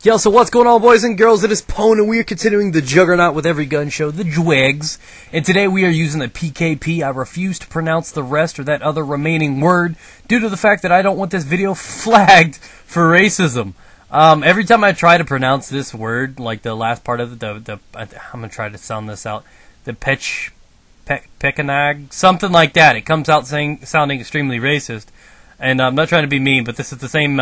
Yo, so what's going on, boys and girls? It is Pone, and we are continuing the Juggernaut with every gun show, the Jwags. And today we are using the PKP. I refuse to pronounce the rest or that other remaining word due to the fact that I don't want this video flagged for racism. Every time I try to pronounce this word, like the last part of I'm gonna try to sound this out. The Pecheneg, something like that. It comes out sounding extremely racist. And I'm not trying to be mean, but this is the same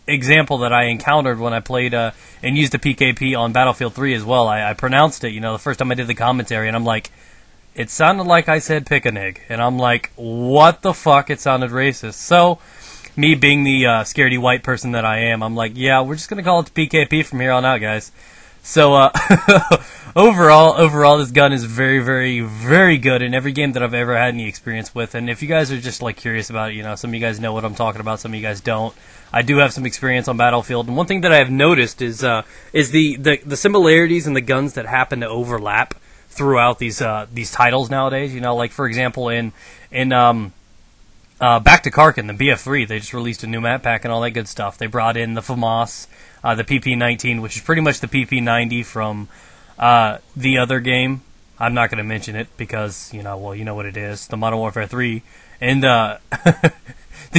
example that I encountered when I played and used the PKP on Battlefield 3 as well. I pronounced it, the first time I did the commentary, and I'm like, it sounded like I said Pecheneg. And I'm like, what the fuck? It sounded racist. So, me being the scaredy white person that I am, I'm like, yeah, we're just going to call it the PKP from here on out, guys. So, overall, this gun is very, very, very good in every game that I've ever had any experience with. And if you guys are just, curious about it, some of you guys know what I'm talking about, some of you guys don't. I do have some experience on Battlefield. And one thing that I have noticed is the similarities in the guns that happen to overlap throughout these titles nowadays. For example, in Back to Karkin, the BF3, they just released a new map pack and all that good stuff. They brought in the FAMAS, the PP-19, which is pretty much the PP-90 from the other game. I'm not going to mention it because, you know what it is, the Modern Warfare 3, and the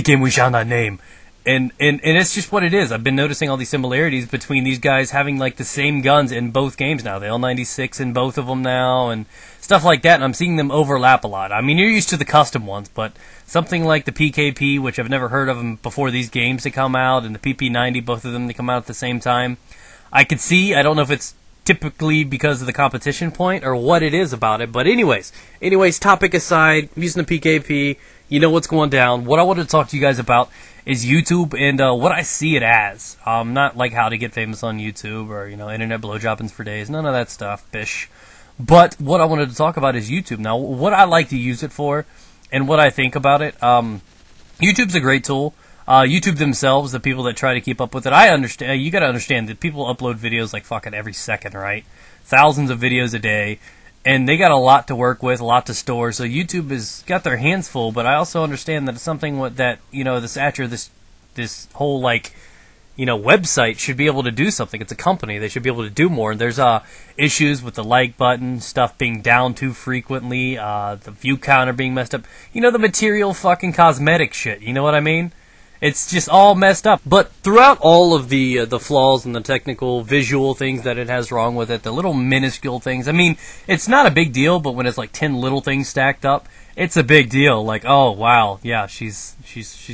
game we shall not name. And it's just what it is. I've been noticing all these similarities between these guys having the same guns in both games now. The L96 in both of them now and stuff like that, and I'm seeing them overlap a lot. I mean, you're used to the custom ones, but something like the PKP, which I've never heard of them before these games to come out, and the PP90, both of them to come out at the same time, I could see. I don't know if it's typically because of the competition point or what it is about it, but anyways, topic aside, I'm using the PKP, you know what's going down. What I wanted to talk to you guys about is YouTube and what I see it as. Not like how to get famous on YouTube or, internet blowjobbings for days, none of that stuff, bish. But what I wanted to talk about is YouTube. Now, what I like to use it for and what I think about it, YouTube's a great tool. YouTube themselves, the people that try to keep up with it, I understand. You got to understand that people upload videos fucking every second, right? Thousands of videos a day, and they got a lot to work with, a lot to store. So YouTube has got their hands full. But I also understand that it's something that this whole website should be able to do something. It's a company; they should be able to do more. And there's issues with the like button, stuff being down too frequently, the view counter being messed up. The material fucking cosmetic shit. You know what I mean? It's just all messed up. But throughout all of the flaws and the technical, visual things that it has wrong with it, the little minuscule things, I mean, it's not a big deal, but when it's 10 little things stacked up, it's a big deal. Oh, wow, yeah, she's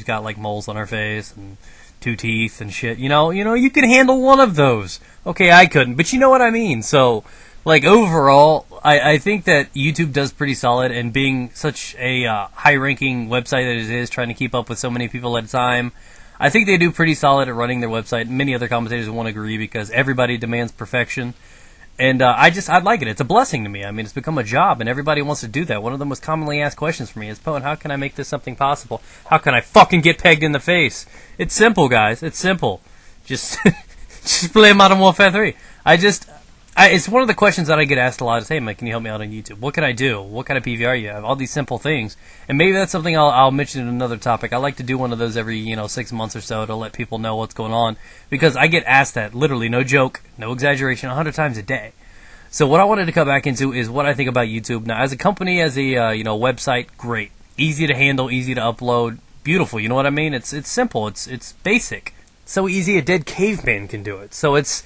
got moles on her face and 2 teeth and shit. You can handle one of those. Okay, I couldn't, but you know what I mean. So, overall, I think that YouTube does pretty solid, and being such a high-ranking website that it is, trying to keep up with so many people at a time, I think they do pretty solid at running their website. Many other commentators won't agree because everybody demands perfection, and I like it. It's a blessing to me. I mean, it's become a job, and everybody wants to do that. One of the most commonly asked questions for me is, Poe, how can I make this something possible? How can I fucking get pegged in the face? It's simple, guys. It's simple. Just play Modern Warfare 3. It's one of the questions that I get asked a lot is, hey, Mike, can you help me out on YouTube? What can I do? What kind of PVR you have? All these simple things. And maybe that's something I'll mention in another topic. I like to do one of those every, 6 months or so to let people know what's going on. Because I get asked that, literally, no joke, no exaggeration, 100 times a day. So what I wanted to come back into is what I think about YouTube. Now, as a company, as a, website, great. Easy to handle, easy to upload, beautiful, you know what I mean? It's simple, it's basic. So easy a dead caveman can do it. So it's...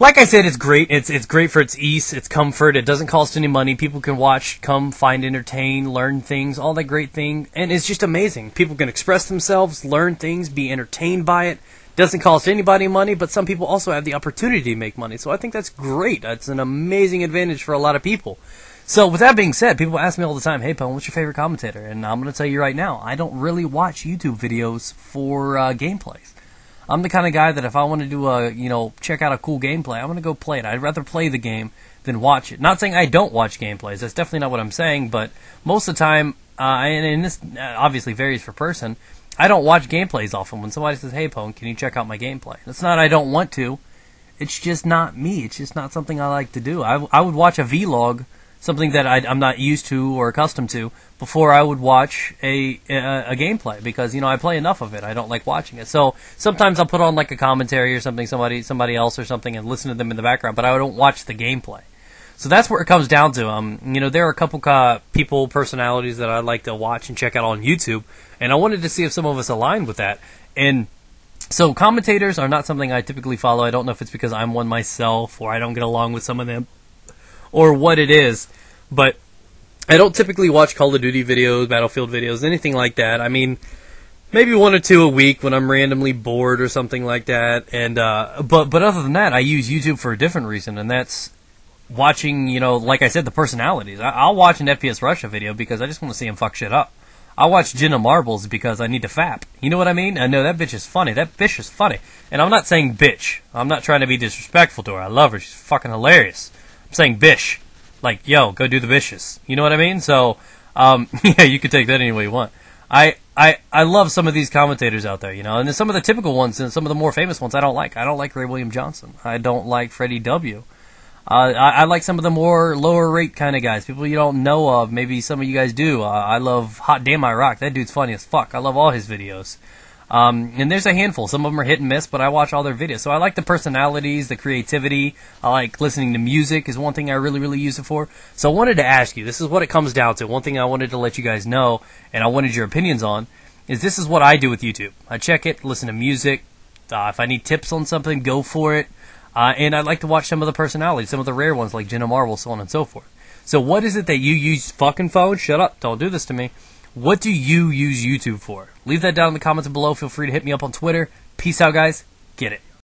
Like I said, it's great. It's great for its ease, its comfort. It doesn't cost any money. People can watch, come, find, entertain, learn things, all that great thing. And it's just amazing. People can express themselves, learn things, be entertained by it. Doesn't cost anybody money, but some people also have the opportunity to make money. So I think that's great. That's an amazing advantage for a lot of people. So with that being said, people ask me all the time, hey, Pone, what's your favorite commentator? And I'm going to tell you right now, I don't really watch YouTube videos for gameplays. I'm the kind of guy that if I want to do check out a cool gameplay, I'm going to go play it. I'd rather play the game than watch it. Not saying I don't watch gameplays. That's definitely not what I'm saying. But most of the time, and this obviously varies per person, I don't watch gameplays often. When somebody says, hey, Pone, can you check out my gameplay? It's not I don't want to. It's just not me. It's just not something I like to do. I would watch a vlog something that I'm not used to or accustomed to, before I would watch a gameplay, because I play enough of it. I don't like watching it. So sometimes I'll put on like a commentary or something, somebody else or something, and listen to them in the background, but I don't watch the gameplay. So that's where it comes down to. There are a couple people, personalities that I'd like to watch and check out on YouTube, and I wanted to see if some of us aligned with that. And so commentators are not something I typically follow. I don't know if it's because I'm one myself, or I don't get along with some of them, or what it is, but I don't typically watch Call of Duty videos, Battlefield videos, anything like that. I mean, maybe one or two a week when I'm randomly bored or something like that. And but other than that, I use YouTube for a different reason, and that's watching, like I said, the personalities. I'll watch an FPS Russia video because I just want to see him fuck shit up. I'll watch Jenna Marbles because I need to fap. You know what I mean? I know that bitch is funny. That bitch is funny. And I'm not saying bitch. I'm not trying to be disrespectful to her. I love her. She's fucking hilarious. I'm saying bish. Like, yo, go do the bishes. You know what I mean? So, yeah, you can take that any way you want. I love some of these commentators out there, and then some of the typical ones and some of the more famous ones I don't like. I don't like Ray William Johnson. I don't like Freddie W. I like some of the more lower rate kind of guys, people you don't know of. Maybe some of you guys do. I love Hot Damn I Rock. That dude's funny as fuck. I love all his videos. And there's a handful. Some of them are hit and miss, but I watch all their videos. So I like the personalities, the creativity. I like listening to music is one thing I really, really use it for. So I wanted to ask you, this is what it comes down to. One thing I wanted to let you guys know, and I wanted your opinions on, is this is what I do with YouTube. I check it, listen to music. If I need tips on something, go for it. And I like to watch some of the personalities, some of the rare ones like Jenna Marvel, so on and so forth. So what is it that you use? Fucking phone? Shut up. Don't do this to me. What do you use YouTube for? Leave that down in the comments below. Feel free to hit me up on Twitter. Peace out, guys. Get it.